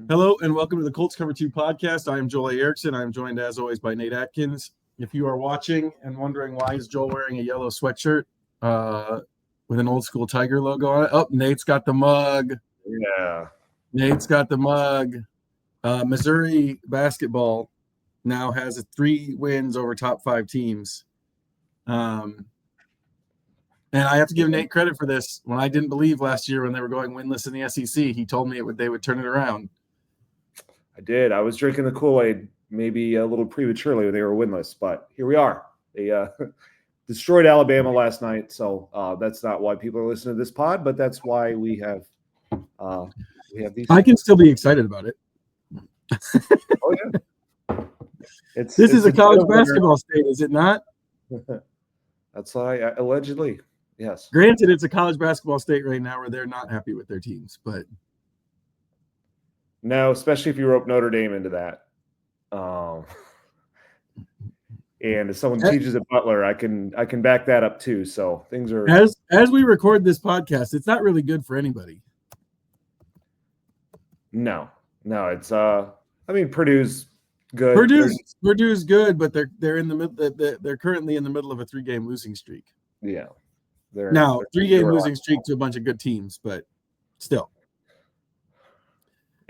Hello and welcome to the Colts Cover-2 Podcast. I am Joel A. Erickson. I am joined as always by Nate Atkins. If you are watching and wondering why is Joel wearing a yellow sweatshirt with an old school Tiger logo on it. Oh, Nate's got the mug. Yeah. Nate's got the mug. Missouri basketball now has 3 wins over top 5 teams. And I have to give Nate credit for this. When I didn't believe last year when they were going winless in the SEC, he told me they would turn it around. I did. I was drinking the Kool-Aid maybe a little prematurely when they were winless, but here we are. They destroyed Alabama last night, so that's not why people are listening to this pod, but that's why we have these. I can still be excited about it. Oh yeah, this is a college basketball state, is it not? That's why allegedly, yes. Granted, it's a college basketball state right now where they're not happy with their teams, but. No, especially if you rope Notre Dame into that. And if someone teaches at Butler, I can back that up too. So things are as we record this podcast, it's not really good for anybody. No, it's I mean Purdue's good. Purdue's good, but they're in the middle. They're currently in the middle of a 3-game losing streak. Yeah, they're 3-game losing streak to a bunch of good teams, but still.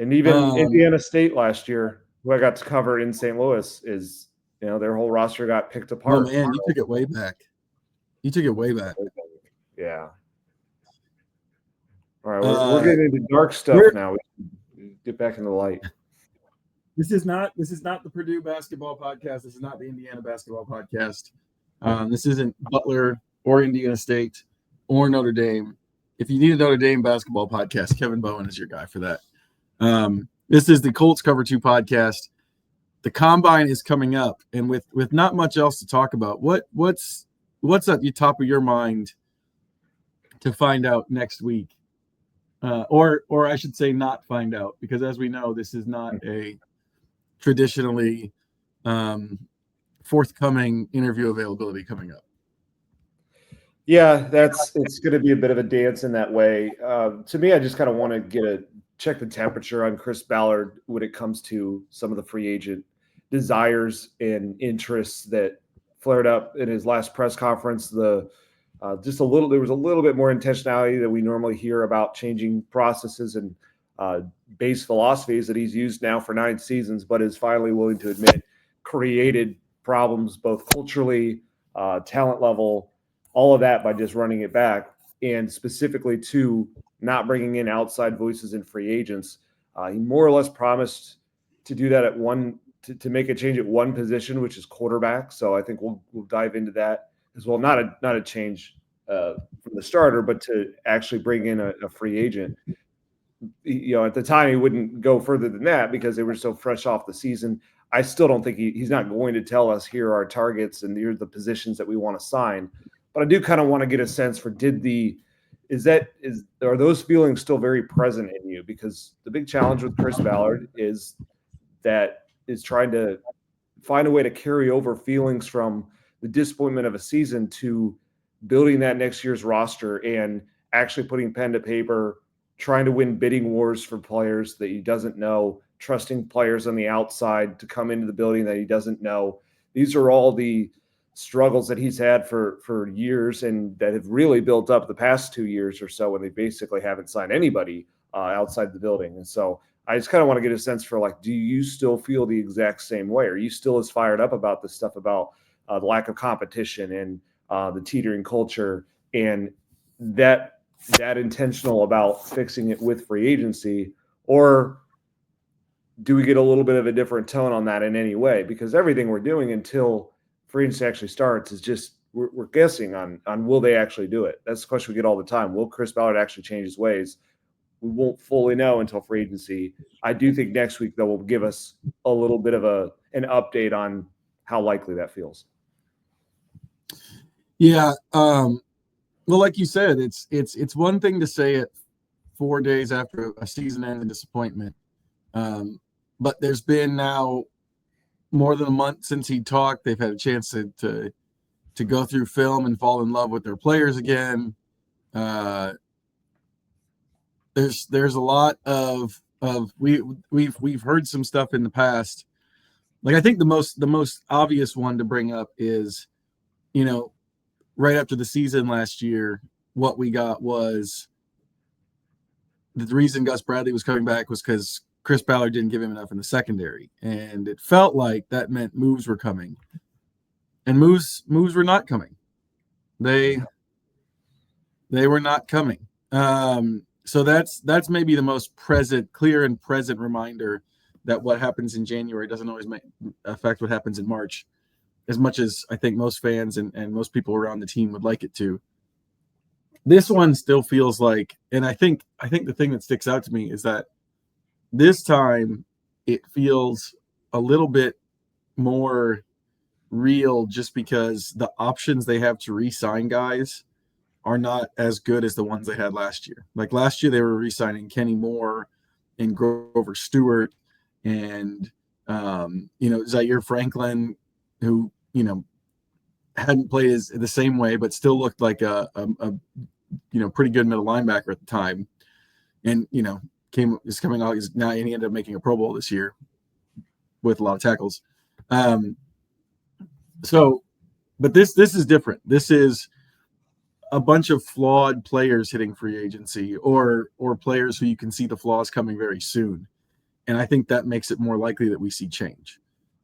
And even Indiana State last year, who I got to cover in St. Louis, is their whole roster got picked apart. Oh man, you took it way back. Yeah. All right, we're getting into dark stuff now. We get back into the light. This is not the Purdue basketball podcast. This is not the Indiana basketball podcast. This isn't Butler or Indiana State or Notre Dame. If you need a Notre Dame basketball podcast, Kevin Bowen is your guy for that. This is the Colts Cover-2 Podcast. The Combine is coming up, and with not much else to talk about, what's at the top of your mind to find out next week? Or I should say not find out, because as we know, this is not a traditionally forthcoming interview availability coming up. Yeah, it's going to be a bit of a dance in that way. To me, I just kind of want to check the temperature on Chris Ballard when it comes to some of the free agent desires and interests that flared up in his last press conference. There was a little bit more intentionality that we normally hear about changing processes and base philosophies that he's used now for 9 seasons, but is finally willing to admit created problems both culturally, talent level, all of that by just running it back, and specifically to not bringing in outside voices and free agents. He more or less promised to do that to make a change at one position, which is quarterback. So I think we'll dive into that as well. Not a change from the starter, but to actually bring in a free agent. At the time he wouldn't go further than that because they were so fresh off the season. I still don't think he's not going to tell us here are our targets and here are the positions that we want to sign. But I do kind of want to get a sense for are those feelings still very present in you? Because the big challenge with Chris Ballard is trying to find a way to carry over feelings from the disappointment of a season to building that next year's roster and actually putting pen to paper, trying to win bidding wars for players that he doesn't know, trusting players on the outside to come into the building that he doesn't know. These are all the struggles that he's had for years and that have really built up the past 2 years or so when they basically haven't signed anybody outside the building. And so I just kind of want to get a sense for do you still feel the exact same way? Are you still as fired up about this stuff about the lack of competition and the teetering culture and that intentional about fixing it with free agency? Or do we get a little bit of a different tone on that in any way? Because everything we're doing until free agency actually starts is just we're guessing on will they actually do it. That's the question we get all the time. Will Chris Ballard actually change his ways? We won't fully know until free agency. I do think next week though will give us a little bit of an update on how likely that feels. Yeah. Well, like you said, it's one thing to say it 4 days after a season-ending disappointment, but there's been now more than a month since he talked. They've had a chance to go through film and fall in love with their players again. There's a lot of of we've heard some stuff in the past. Like I think the most obvious one to bring up is, right after the season last year, what we got was the reason Gus Bradley was coming back was because Chris Ballard didn't give him enough in the secondary, and it felt like that meant moves were coming, and moves were not coming. They were not coming. So that's maybe the most clear and present reminder that what happens in January doesn't always affect what happens in March, as much as I think most fans and most people around the team would like it to. This one still feels like, and I think the thing that sticks out to me is that this time it feels a little bit more real, just because the options they have to re-sign guys are not as good as the ones they had last year. Like last year, they were re-signing Kenny Moore and Grover Stewart and Zaire Franklin, who hadn't played the same way, but still looked like a pretty good middle linebacker at the time, and is coming out. Now he ended up making a Pro Bowl this year with a lot of tackles. But this is different. This is a bunch of flawed players hitting free agency, or players who you can see the flaws coming very soon, and I think that makes it more likely that we see change.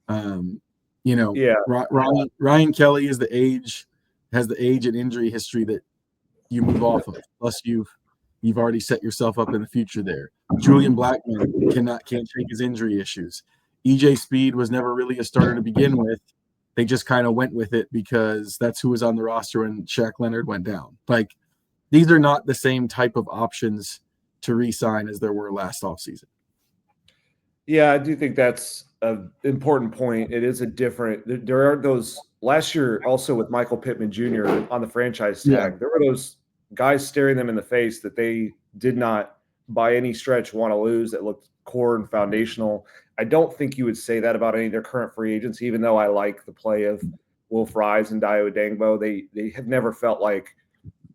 Ryan Kelly has the age and injury history that you move off of. Plus, you've already set yourself up in the future there. Julian Blackman can't shake his injury issues. EJ Speed was never really a starter to begin with. They just kind of went with it because that's who was on the roster when Shaq Leonard went down. Like, these are not the same type of options to re-sign as there were last offseason. Yeah, I do think that's an important point. It is a different – there aren't those – last year also with Michael Pittman Jr. on the franchise tag, there were those guys staring them in the face that they did not by any stretch want to lose, that looked core and foundational. I don't think you would say that about any of their current free agents, even though I like the play of Wolf Rise and Dio Dangbo. They have never felt like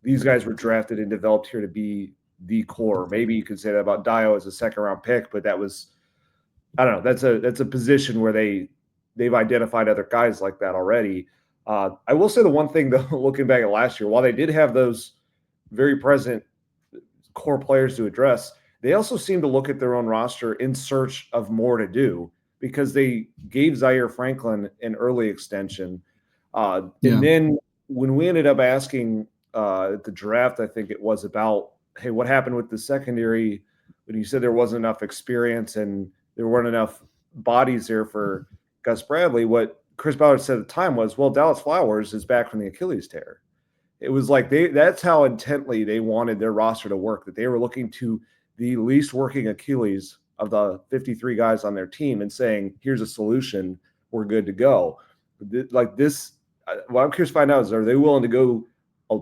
these guys were drafted and developed here to be the core. Maybe you could say that about Dio as a second-round pick, but that was – I don't know. That's a position where they've identified other guys like that already. I will say the one thing, though, looking back at last year, while they did have those very present core players to address, they also seem to look at their own roster in search of more to do, because they gave Zaire Franklin an early extension. And then when we ended up asking at the draft, I think it was about, hey, what happened with the secondary when you said there wasn't enough experience and there weren't enough bodies there for Gus Bradley, what Chris Ballard said at the time was, well, Dallas Flowers is back from the Achilles tear. It was like that's how intently they wanted their roster to work, that they were looking to the least working Achilles of the 53 guys on their team and saying, here's a solution, we're good to go. Like this, what I'm curious to find out is, are they willing to go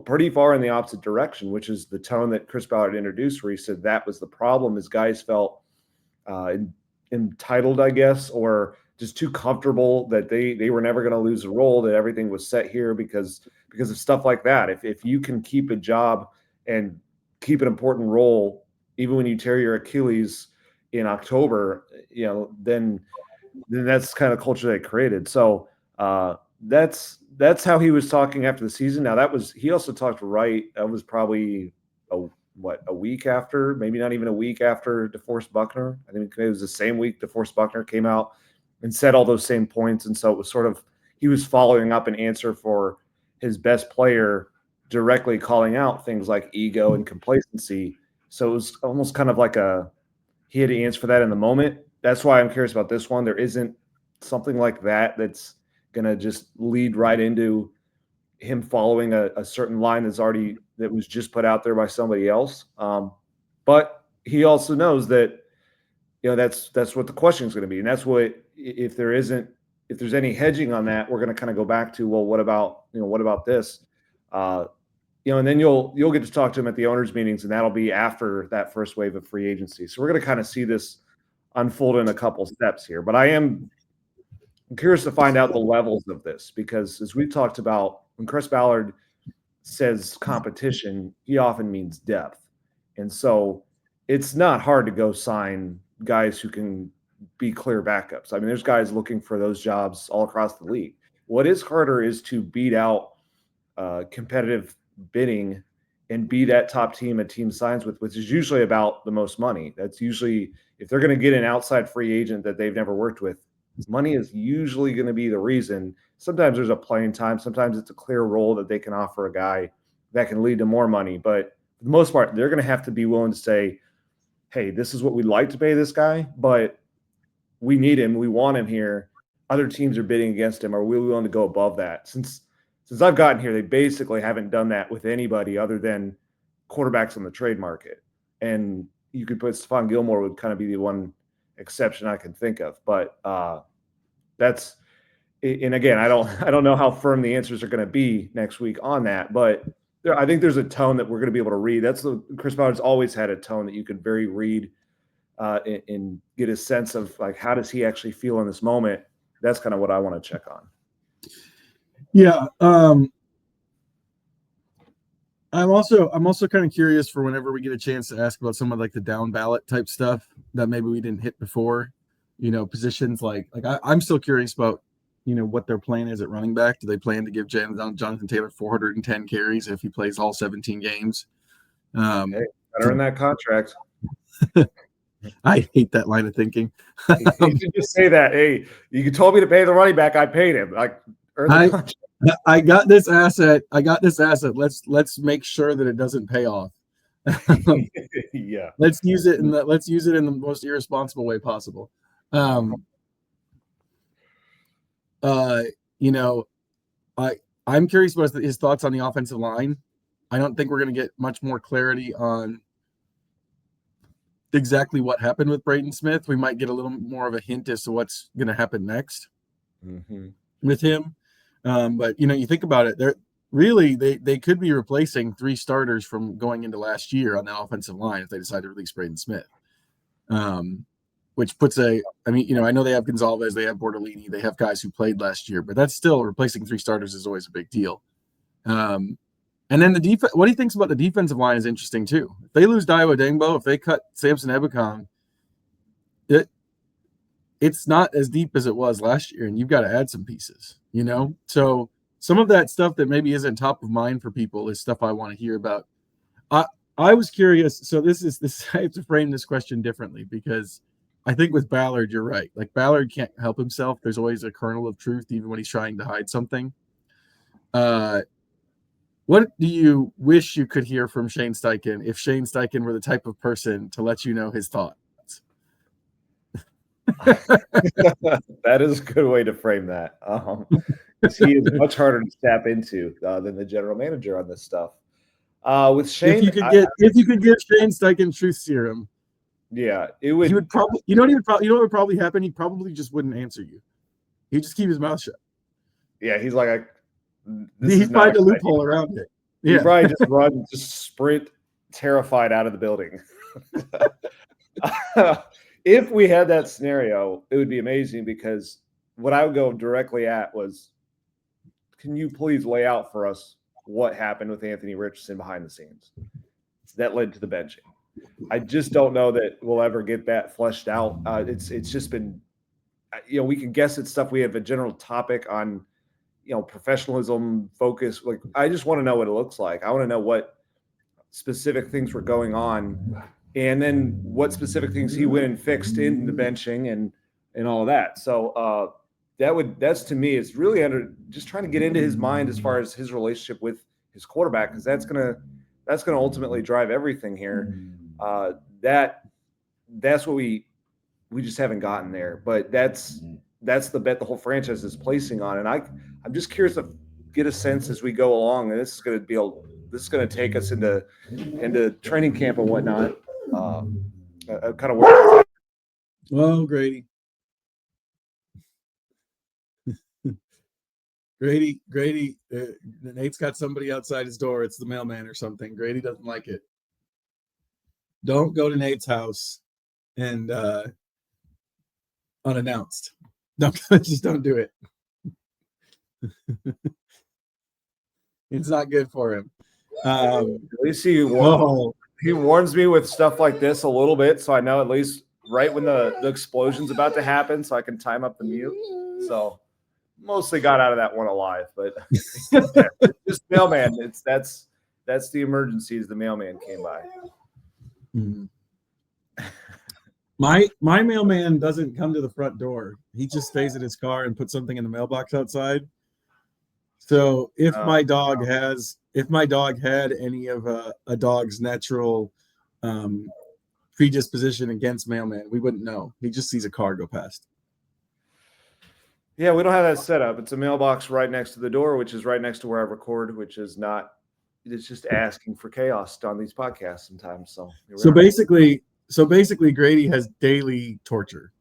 pretty far in the opposite direction, which is the tone that Chris Ballard introduced, where he said that was the problem, is guys felt entitled, I guess, or just too comfortable that they were never going to lose a role, that everything was set here because of stuff like that. If you can keep a job and keep an important role, even when you tear your Achilles in October, then that's the kind of culture they created. So that's how he was talking after the season. Now he also talked that was probably a week after, maybe not even a week after DeForest Buckner. I think it was the same week DeForest Buckner came out and said all those same points. And so it was sort of, he was following up an answer for his best player, directly calling out things like ego and complacency. So it was almost kind of like he had to answer for that in the moment. That's why I'm curious about this one. There isn't something like that that's going to just lead right into him following a certain line that was just put out there by somebody else. But he also knows that, that's what the question is going to be. And that's what, if there's any hedging on that, we're going to kind of go back to, well, what about this? And then you'll get to talk to him at the owners' meetings, and that'll be after that first wave of free agency. So we're going to kind of see this unfold in a couple steps here. But I'm curious to find out the levels of this, because as we've talked about, when Chris Ballard says competition, he often means depth. And so it's not hard to go sign guys who can be clear backups. I mean, there's guys looking for those jobs all across the league. What is harder is to beat out competitive bidding and be that top team a team signs with, which is usually about the most money. That's usually, if they're going to get an outside free agent that they've never worked with, money is usually going to be the reason. Sometimes there's a playing time. Sometimes it's a clear role that they can offer a guy that can lead to more money. But for the most part, they're going to have to be willing to say, hey, this is what we'd like to pay this guy, but we need him. We want him here. Other teams are bidding against him. Are we willing to go above that? Since I've gotten here, they basically haven't done that with anybody other than quarterbacks on the trade market. And you could put Stephon Gilmore would kind of be the one exception I can think of. But that's – and again, I don't know how firm the answers are going to be next week on that. But I think there's a tone that we're going to be able to read. Chris Ballard's always had a tone that you could very read and get a sense of, like, how does he actually feel in this moment? That's kind of what I want to check on. Yeah. I'm also kind of curious for whenever we get a chance to ask about some of like the down ballot type stuff that maybe we didn't hit before, positions like I'm still curious about, what their plan is at running back. Do they plan to give Jonathan Taylor 410 carries if he plays all 17 games? Hey, gotta earn that contract. I hate that line of thinking. You should just say that. Hey, you told me to pay the running back. I paid him. Like, earn the contract. I got this asset. Let's make sure that it doesn't pay off. Yeah. Let's use it in the most irresponsible way possible. I'm curious about his thoughts on the offensive line. I don't think we're going to get much more clarity on exactly what happened with Braden Smith. We might get a little more of a hint as to what's going to happen next with him. But you think about it, they could be replacing 3 starters from going into last year on the offensive line if they decide to release Braden Smith. Which puts I know they have Gonzalez, they have Bortolini, they have guys who played last year, but that's still replacing 3 starters is always a big deal. And then the defense, what he thinks about the defensive line is interesting too. If they lose Dayo Odeyingbo, if they cut Samson Ebukam, it's not as deep as it was last year, and you've got to add some pieces, So some of that stuff that maybe isn't top of mind for people is stuff I want to hear about. I was curious. So this I have to frame this question differently because I think with Ballard, you're right. Like Ballard can't help himself. There's always a kernel of truth, even when he's trying to hide something. What do you wish you could hear from Shane Steichen if Shane Steichen were the type of person to let you know his thoughts? That is a good way to frame that. He is much harder to tap into than the general manager on this stuff. With Shane, if you could give Shane Steichen truth serum, yeah, it would. He would probably. What would probably happen? He probably just wouldn't answer you. He'd just keep his mouth shut. Yeah, he's like, he'd find a loophole around it. Yeah, he'd probably just sprint, terrified out of the building. If we had that scenario, it would be amazing because what I would go directly at was, can you please lay out for us what happened with Anthony Richardson behind the scenes that led to the benching? I just don't know that we'll ever get that fleshed out. It's just been, we can guess at stuff. We have a general topic on, professionalism, focus. Like, I just want to know what it looks like. I want to know what specific things were going on, and then what specific things he went and fixed in the benching and all of that. So that's to me, it's really just trying to get into his mind as far as his relationship with his quarterback, because that's gonna ultimately drive everything here. That's what we just haven't gotten there, but that's the bet the whole franchise is placing on. And I'm just curious to get a sense as we go along, and this is going to take us into training camp and whatnot. Kind of work. Well, Grady. Nate's got somebody outside his door. It's the mailman or something. Grady doesn't like it. Don't go to Nate's house and unannounced. Just don't do it. It's not good for him. At least he warns me with stuff like this a little bit, so I know at least right when the explosion's about to happen, so I can time up the mute. So mostly got out of that one alive, but just mailman. That's the emergencies. The mailman came by. Mm-hmm. My mailman doesn't come to the front door. He just stays in his car and puts something in the mailbox outside. So if my dog had any of a dog's natural predisposition against mailman, we wouldn't know. He just sees a car go past. Yeah, we don't have that set up. It's a mailbox right next to the door, which is right next to where I record, which is not. It's just asking for chaos on these podcasts sometimes. So basically, Grady has daily torture.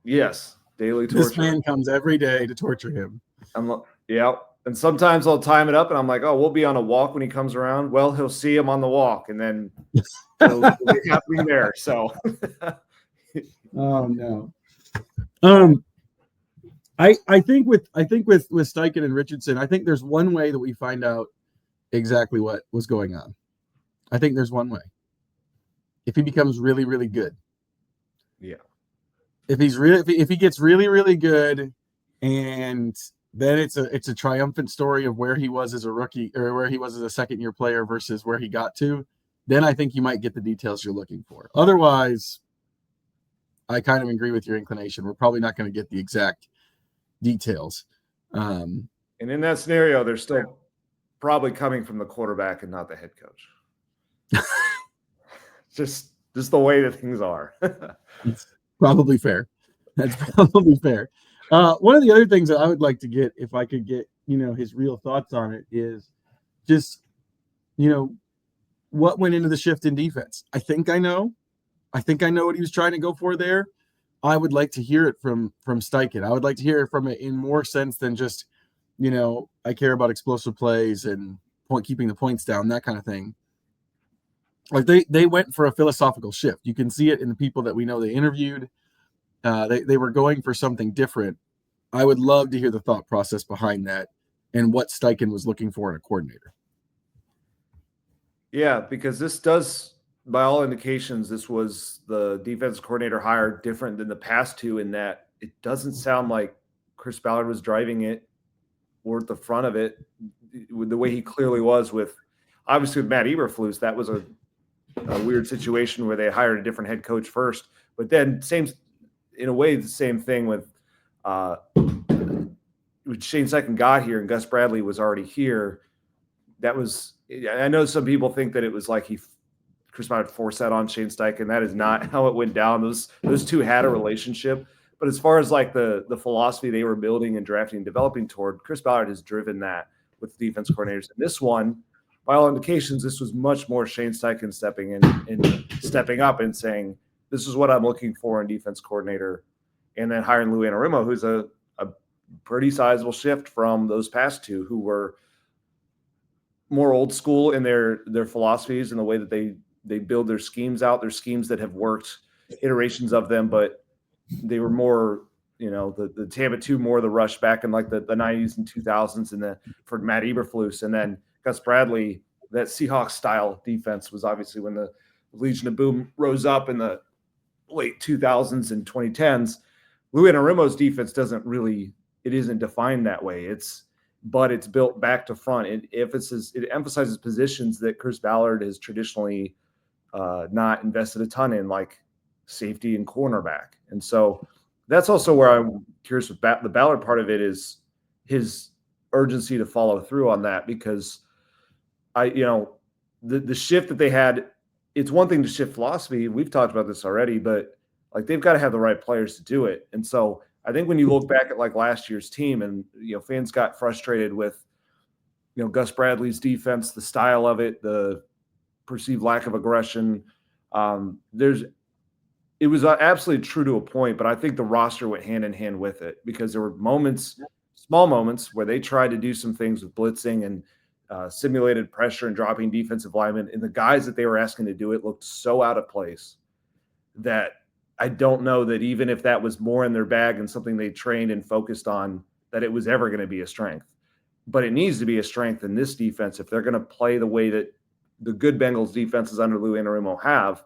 Yes, daily torture. This man comes every day to torture him. Yeah, and sometimes I'll time it up, and I'm like, "Oh, we'll be on a walk when he comes around." Well, he'll see him on the walk, and then it'll be happening there. So, oh no. I think with Steichen and Richardson, I think there's one way that we find out exactly what was going on. I think there's one way. If he becomes really, really good. Yeah. If he gets really, really good, and then it's a triumphant story of where he was as a rookie or where he was as a second-year player versus where he got to, then I think you might get the details you're looking for. Otherwise, I kind of agree with your inclination. We're probably not going to get the exact details. And in that scenario, they're still probably coming from the quarterback and not the head coach. just the way that things are. It's probably fair. That's probably fair. One of the other things that I would like to get, if I could get, his real thoughts on it, is just, what went into the shift in defense. I think I know what he was trying to go for there. I would like to hear it from Steichen. I would like to hear it from it in more sense than just, I care about explosive plays and keeping the points down, that kind of thing. Like they went for a philosophical shift. You can see it in the people that we know they interviewed. They were going for something different. I would love to hear the thought process behind that and what Steichen was looking for in a coordinator. Yeah, because this does, by all indications, this was the defensive coordinator hire different than the past two in that it doesn't sound like Chris Ballard was driving it or at the front of it the way he clearly was with, obviously with Matt Eberflus. That was a weird situation where they hired a different head coach first, but then in a way, the same thing with Shane Steichen got here and Gus Bradley was already here. That was, I know some people think that it was like Chris Ballard forced that on Shane Steichen. That is not how it went down. Those two had a relationship, but as far as like the philosophy they were building and drafting and developing toward, Chris Ballard has driven that with defense coordinators. And this one, by all indications, this was much more Shane Steichen stepping in and stepping up and saying, this is what I'm looking for in defense coordinator. And then hiring Lou Anarumo, who's a pretty sizable shift from those past two who were more old school in their philosophies and the way that they build their schemes out, their schemes that have worked, iterations of them, but they were more, the Tampa 2, more the rush back in like the 90s and 2000s and for Matt Eberflus. And then Gus Bradley, that Seahawks style defense was obviously when the Legion of Boom rose up in the late 2000s and 2010s. Lou Anarumo's defense isn't defined that way. But it's built back to front. It emphasizes positions that Chris Ballard has traditionally not invested a ton in, like safety and cornerback. And so that's also where I'm curious with the Ballard part of it is his urgency to follow through on that, because the shift that they had, it's one thing to shift philosophy. We've talked about this already, but like they've got to have the right players to do it. And so I think when you look back at like last year's team and, fans got frustrated with, Gus Bradley's defense, the style of it, the perceived lack of aggression. It was absolutely true to a point, but I think the roster went hand in hand with it because there were small moments where they tried to do some things with blitzing and simulated pressure and dropping defensive linemen. And the guys that they were asking to do it looked so out of place that I don't know that even if that was more in their bag and something they trained and focused on, that it was ever going to be a strength. But it needs to be a strength in this defense if they're going to play the way that the good Bengals defenses under Lou Anarumo have.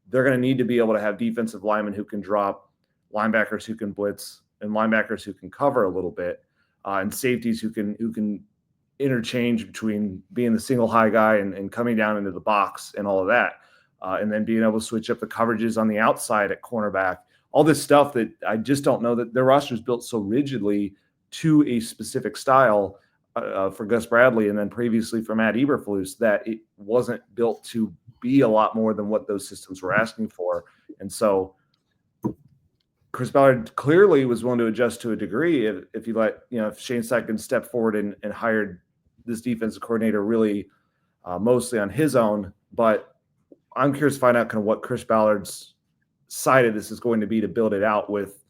they're going to need to be able to have defensive linemen who can drop, linebackers who can blitz, and linebackers who can cover a little bit, and safeties who can interchange between being the single high guy and coming down into the box and all of that. And then being able to switch up the coverages on the outside at cornerback, all this stuff that I just don't know that their roster is built so rigidly to a specific style for Gus Bradley and then previously for Matt Eberflus that it wasn't built to be a lot more than what those systems were asking for. And so Chris Ballard clearly was willing to adjust to a degree if you let, if Shane Steichen stepped forward and hired this defensive coordinator really mostly on his own. But I'm curious to find out kind of what Chris Ballard's side of this is going to be to build it out with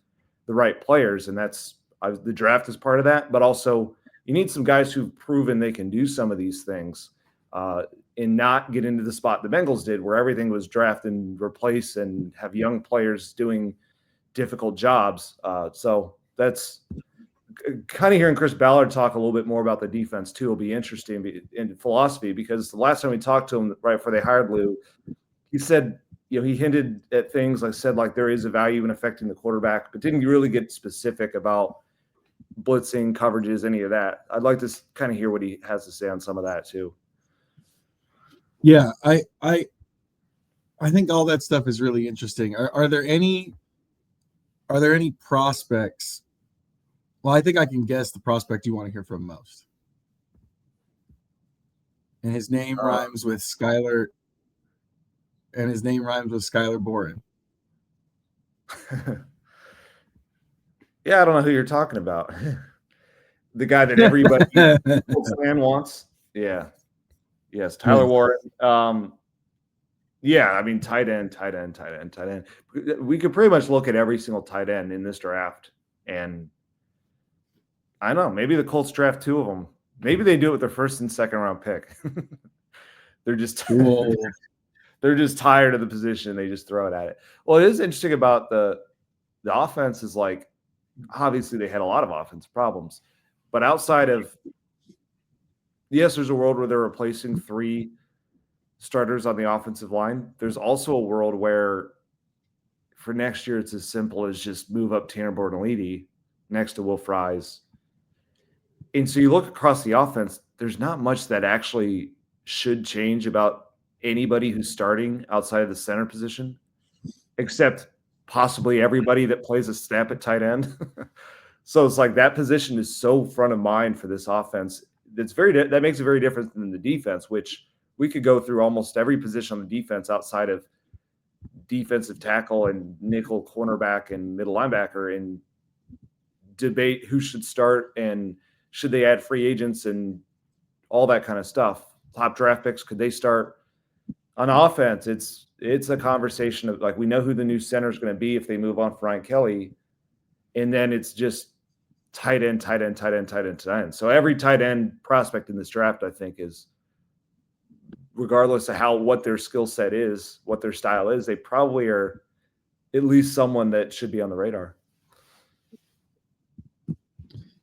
the right players. And that's the draft is part of that, but also you need some guys who've proven they can do some of these things and not get into the spot the Bengals did where everything was draft and replace and have young players doing difficult jobs. So that's kind of hearing Chris Ballard talk a little bit more about the defense too will be interesting in philosophy, because the last time we talked to him right before they hired Lou, he said, he hinted at things like there is a value in affecting the quarterback, but didn't really get specific about blitzing, coverages, any of that. I'd like to kind of hear what he has to say on some of that too. Yeah, I think all that stuff is really interesting. Are there any prospects? Well, I think I can guess the prospect you want to hear from most. And his name rhymes with Skylar. And his name rhymes with Skylar Boren. Yeah, I don't know who you're talking about. The guy that everybody fan wants. Yeah. Yes, Tyler Warren. Yeah, I mean, tight end. We could pretty much look at every single tight end in this draft. And I don't know, maybe the Colts draft two of them. Maybe they do it with their first and second round pick. They're just they're just tired of the position. They just throw it at it. Well, it is interesting about the offense is like, obviously they had a lot of offense problems, but outside of, yes, there's a world where they're replacing 3 starters on the offensive line. There's also a world where for next year, it's as simple as just move up Tanner Bortolini next to Will Fries. And so you look across the offense, there's not much that actually should change about anybody who's starting outside of the center position, except possibly everybody that plays a snap at tight end. So it's like that position is so front of mind for this offense. That makes it very different than the defense, which we could go through almost every position on the defense outside of defensive tackle and nickel cornerback and middle linebacker and debate who should start and should they add free agents and all that kind of stuff. Top draft picks, could they start? On offense, it's a conversation of like, we know who the new center is going to be if they move on for Ryan Kelly. And then it's just tight end. So every tight end prospect in this draft, I think, is, regardless of what their skill set is, what their style is, they probably are at least someone that should be on the radar.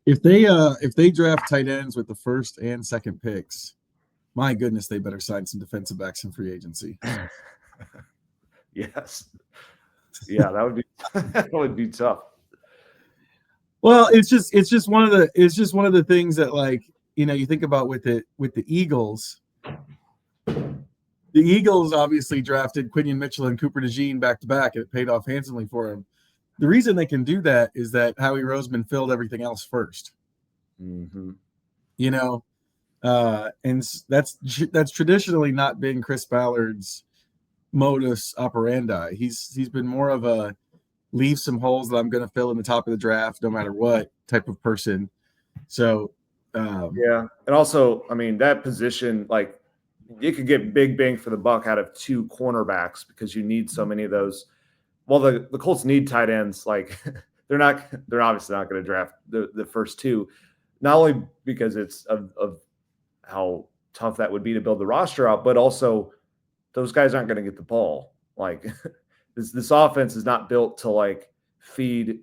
If they draft tight ends with the first and second picks, my goodness, they better sign some defensive backs in free agency. Yes. Yeah, that would be tough. Well, it's just one of the things that, like, you think about with the Eagles. The Eagles obviously drafted Quinion Mitchell and Cooper DeJean back to back, and it paid off handsomely for them. The reason they can do that is that Howie Roseman filled everything else first. Mm-hmm. And that's traditionally not been Chris Ballard's modus operandi. He's been more of a leave some holes that I'm going to fill in the top of the draft no matter what type of person. So yeah, and also, I mean, that position, like, you could get big bang for the buck out of 2 cornerbacks because you need so many of those. Well, the Colts need tight ends. Like, they're obviously not going to draft the first 2, not only because it's of how tough that would be to build the roster out, but also those guys aren't going to get the ball. Like, this offense is not built to, like, feed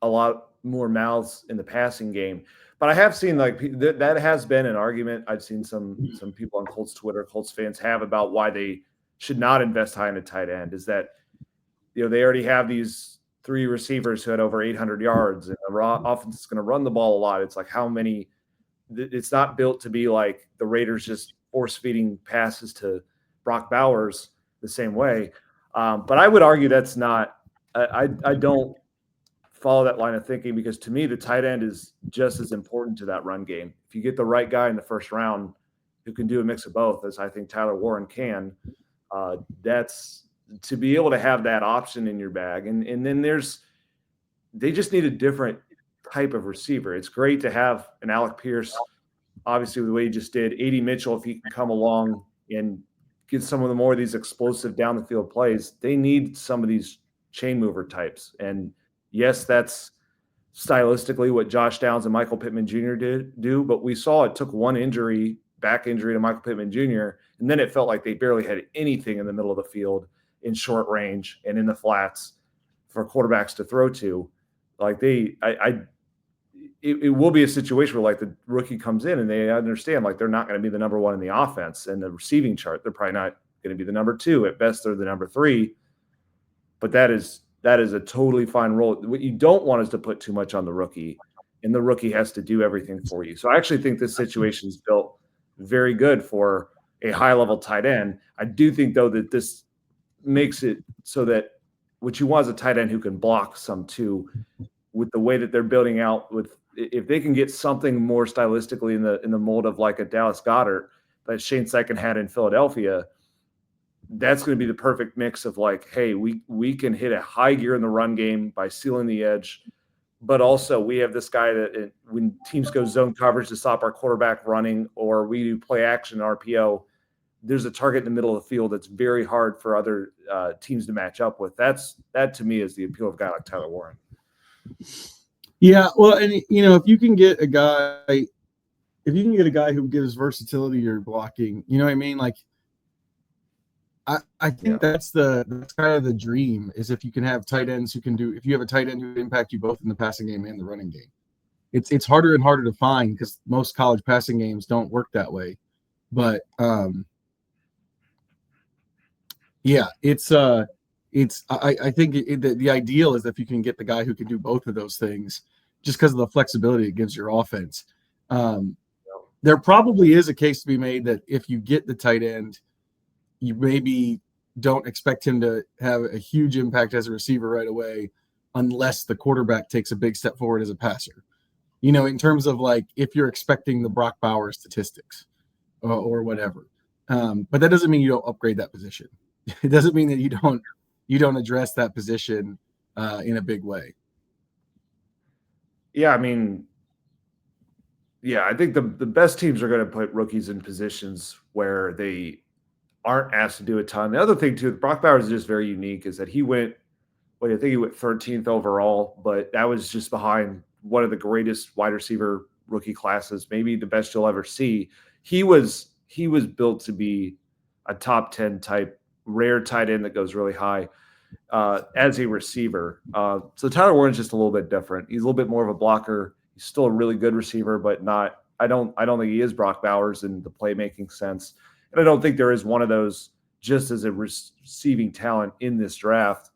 a lot more mouths in the passing game. But I have seen, like, that has been an argument I've seen some people on Colts Twitter, Colts fans have, about why they should not invest high in a tight end is that, they already have these 3 receivers who had over 800 yards, and the offense is going to run the ball a lot. It's like how many – it's not built to be like the Raiders just force-feeding passes to Brock Bowers the same way. But I would argue that's not – I don't follow that line of thinking, because to me the tight end is just as important to that run game. If you get the right guy in the first round who can do a mix of both, as I think Tyler Warren can, that's – to be able to have that option in your bag. And then they just need a different type of receiver. It's great to have an Alec Pierce, obviously the way he just did. A.D. Mitchell, if he can come along and get some of the more of these explosive down the field plays, they need some of these chain mover types. And yes, that's stylistically what Josh Downs and Michael Pittman Jr. do, but we saw it took one back injury to Michael Pittman Jr., and then it felt like they barely had anything in the middle of the field in short range and in the flats for quarterbacks to throw to. Like it will be a situation where like the rookie comes in and they understand like they're not going to be the number 1 in the offense and the receiving chart. They're probably not going to be the number 2. At best, they're the number 3. But that is a totally fine role. What you don't want is to put too much on the rookie, and the rookie has to do everything for you. So I actually think this situation is built very good for a high-level tight end. I do think, though, that this makes it so that what you want is a tight end who can block some too, with the way that they're building out. With if they can get something more stylistically in the mold of like a Dallas Goedert that Shane Steichen had in Philadelphia, that's going to be the perfect mix of like, hey, we can hit a high gear in the run game by sealing the edge, but also we have this guy that when teams go zone coverage to stop our quarterback running, or we do play action RPO, there's a target in the middle of the field that's very hard for other teams to match up with. That to me is the appeal of a guy like Tyler Warren. Yeah, well, and if you can get a guy who gives versatility or blocking, you know what I mean? Like, I think that's kind of the dream, is if you can have tight ends who can if you have a tight end who can impact you both in the passing game and the running game. It's harder and harder to find because most college passing games don't work that way. But yeah, I think the ideal is if you can get the guy who can do both of those things, just because of the flexibility it gives your offense. There probably is a case to be made that if you get the tight end, you maybe don't expect him to have a huge impact as a receiver right away, unless the quarterback takes a big step forward as a passer. In terms of like if you're expecting the Brock Bowers statistics or whatever. But that doesn't mean you don't upgrade that position. It doesn't mean that you don't address that position in a big way. Yeah, I mean, I think the best teams are going to put rookies in positions where they aren't asked to do a ton. The other thing too, Brock Bowers is just very unique, is that he went 13th overall, but that was just behind one of the greatest wide receiver rookie classes, maybe the best you'll ever see. He was built to be a top 10 type rare tight end that goes really high as a receiver. So Tyler Warren's just a little bit different. He's a little bit more of a blocker. He's still a really good receiver, but not. I don't think he is Brock Bowers in the playmaking sense. And I don't think there is one of those just as a receiving talent in this draft.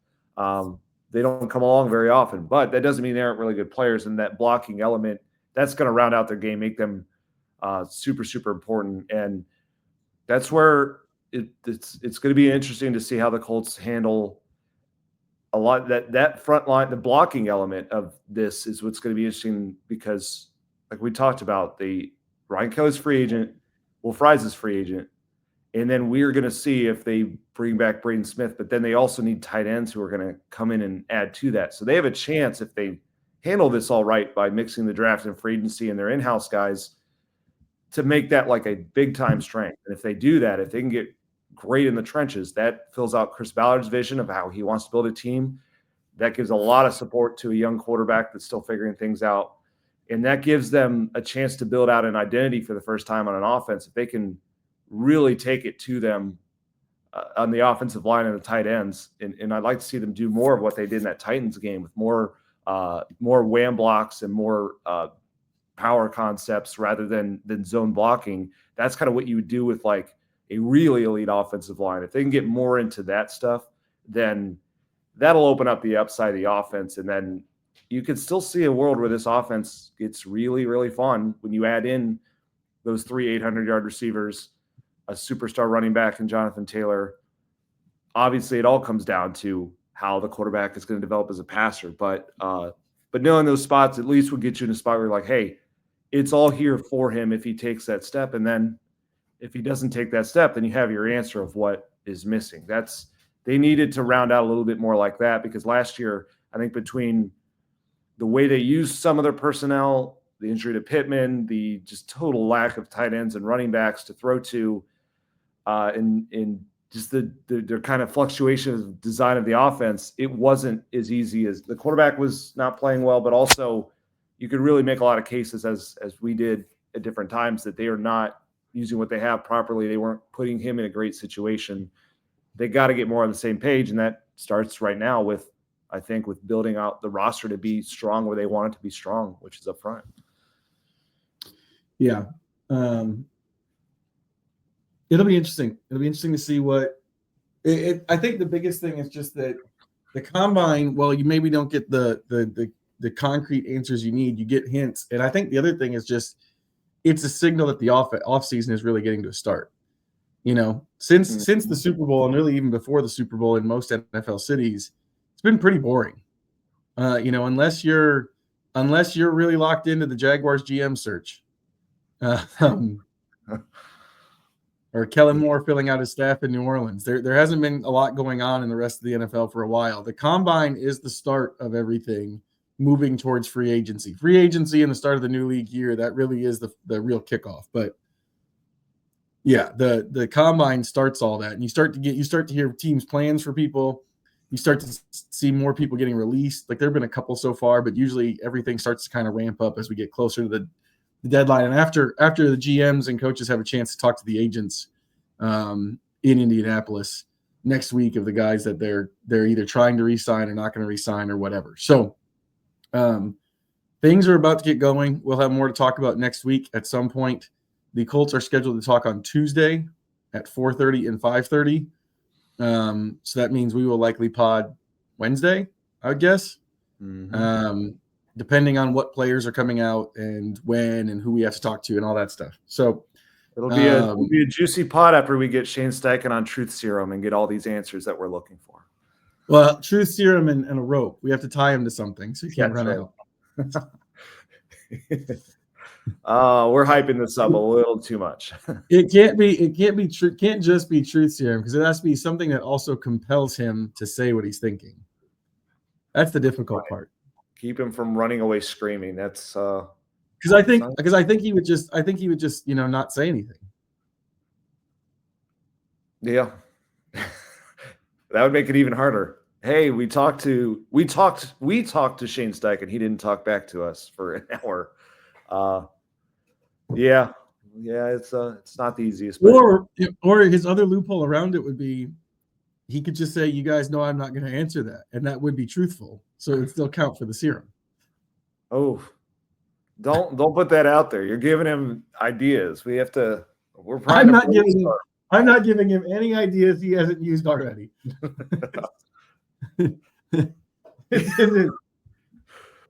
They don't come along very often, but that doesn't mean they aren't really good players. And that blocking element, that's going to round out their game, make them super, super important. And that's where it's going to be interesting to see how the Colts handle a lot. That front line, the blocking element of this is what's going to be interesting, because like we talked about, Ryan Kelly's free agent, Will Fries is free agent. And then we're going to see if they bring back Braden Smith, but then they also need tight ends who are going to come in and add to that. So they have a chance, if they handle this all right by mixing the draft and free agency and their in-house guys, to make that like a big-time strength. And if they do that, if they can get great in the trenches, that fills out Chris Ballard's vision of how he wants to build a team. That gives a lot of support to a young quarterback that's still figuring things out. And that gives them a chance to build out an identity for the first time on an offense. If they can really take it to them on the offensive line and the tight ends. And I'd like to see them do more of what they did in that Titans game, with more wham blocks and more power concepts rather than zone blocking. That's kind of what you would do with like a really elite offensive line. If they can get more into that stuff, then that'll open up the upside of the offense. And then you could still see a world where this offense gets really, really fun when you add in those 3 800-yard receivers, a superstar running back in Jonathan Taylor. Obviously, it all comes down to how the quarterback is going to develop as a passer. But knowing those spots at least would get you in a spot where you're like, hey, it's all here for him if he takes that step. And then if he doesn't take that step, then you have your answer of what is missing. They needed to round out a little bit more like that, because last year, I think between the way they used some of their personnel, the injury to Pittman, the just total lack of tight ends and running backs to throw to, and just their kind of fluctuation of design of the offense, it wasn't as easy as the quarterback was not playing well, but also you could really make a lot of cases, as we did at different times, that they are not using what they have properly. They weren't putting him in a great situation. They got to get more on the same page, and that starts right now with building out the roster to be strong where they want it to be strong, which is up front. Yeah. It'll be interesting. It'll be interesting to see what I think the biggest thing is just that the combine, well, you maybe don't get the concrete answers you need. You get hints. And I think the other thing is just it's a signal that the off season is really getting to a start. Since the Super Bowl, and really even before the Super Bowl in most NFL cities, it's been pretty boring. Unless you're really locked into the Jaguars GM search. Or Kellen Moore filling out his staff in New Orleans. There hasn't been a lot going on in the rest of the NFL for a while. The combine is the start of everything moving towards free agency. Free agency and the start of the new league year, that really is the real kickoff. But yeah, the combine starts all that. And you start to hear teams' plans for people. You start to see more people getting released. Like there have been a couple so far, but usually everything starts to kind of ramp up as we get closer to the deadline. And after the GMs and coaches have a chance to talk to the agents in Indianapolis next week of the guys that they're either trying to re-sign or not going to re-sign or whatever. So things are about to get going. We'll have more to talk about next week at some point. The Colts are scheduled to talk on Tuesday at 4:30 and 5:30. So that means we will likely pod Wednesday, I would guess. Mm-hmm. Depending on what players are coming out and when and who we have to talk to and all that stuff. So it'll be a juicy pod after we get Shane Steichen on Truth Serum and get all these answers that we're looking for. Well, Truth Serum and a rope. We have to tie him to something so he can't run out. We're hyping this up a little too much. It can't just be Truth Serum, because it has to be something that also compels him to say what he's thinking. That's the difficult part. Keep him from running away screaming. That's because I think he would just not say anything. Yeah. That would make it even harder. Hey, we talked to Shane Steichen. He didn't talk back to us for an hour. Yeah, it's not the easiest. Or his other loophole around it would be he could just say, "You guys know I'm not going to answer that," and that would be truthful, so it would still count for the serum. Oh, don't put that out there. You're giving him ideas. I'm not giving him any ideas he hasn't used already.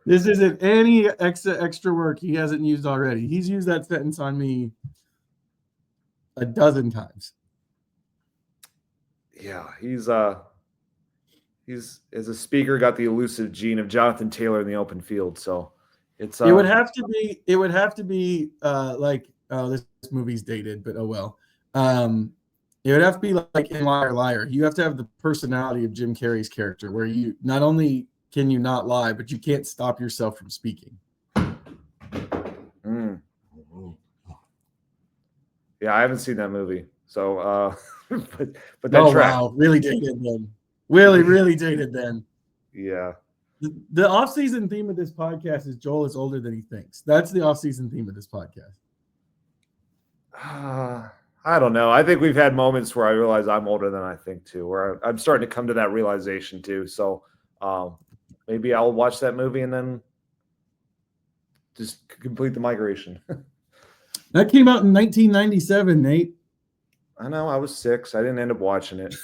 This isn't any extra work he hasn't used already. He's used that sentence on me a dozen times. Yeah, he's as a speaker got the elusive gene of Jonathan Taylor in the open field. So it's it would have to be like, oh, this movie's dated, but oh well. It would have to be like in Liar Liar. You have to have the personality of Jim Carrey's character, where you not only can you not lie, but you can't stop yourself from speaking. Yeah, I haven't seen that movie. So but that wow, really dated then. Really dated then. Yeah. The off-season theme of this podcast is Joel is older than he thinks. That's the off-season theme of this podcast. I don't know. I think we've had moments where I realize I'm older than I think too, where I'm starting to come to that realization too. So maybe I'll watch that movie and then just complete the migration. That came out in 1997, Nate. I know I was 6. I didn't end up watching it.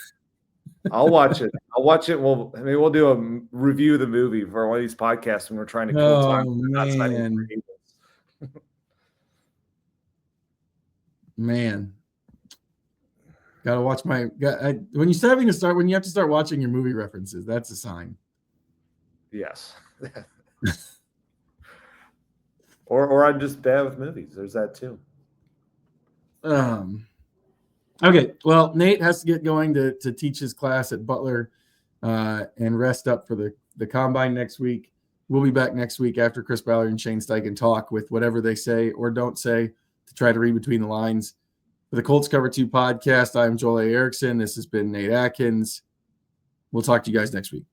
I'll watch it. Maybe we'll do a review of the movie for one of these podcasts when we're trying to kill time. Man. Gotta watch when you have to start watching your movie references, that's a sign. Yes. or I'm just bad with movies. There's that too. Okay. Well, Nate has to get going to teach his class at Butler and rest up for the combine next week. We'll be back next week after Chris Ballard and Shane Steichen talk with whatever they say or don't say to try to read between the lines. For the Colts Cover-2 Podcast, I'm Joel A. Erickson. This has been Nate Atkins. We'll talk to you guys next week.